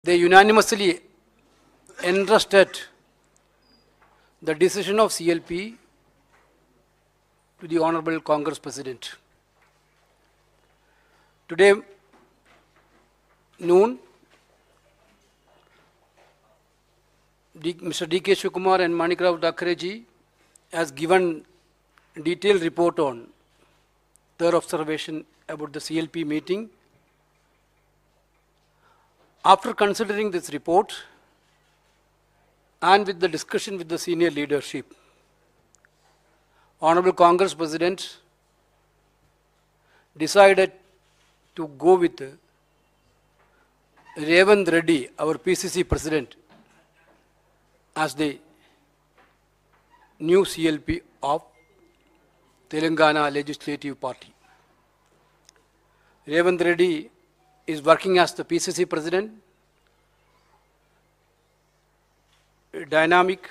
They unanimously entrusted the decision of CLP to the Honorable Congress President. Today noon, Mr. D.K. Shivakumar and Manikrao Dakhareji has given detailed report on their observation about the CLP meeting. After considering this report and with the discussion with the senior leadership, Honorable Congress President decided to go with Revanth Reddy, our PCC President, as the new CLP of Telangana Legislative Party. Revanth Reddy is working as the PCC President, dynamic,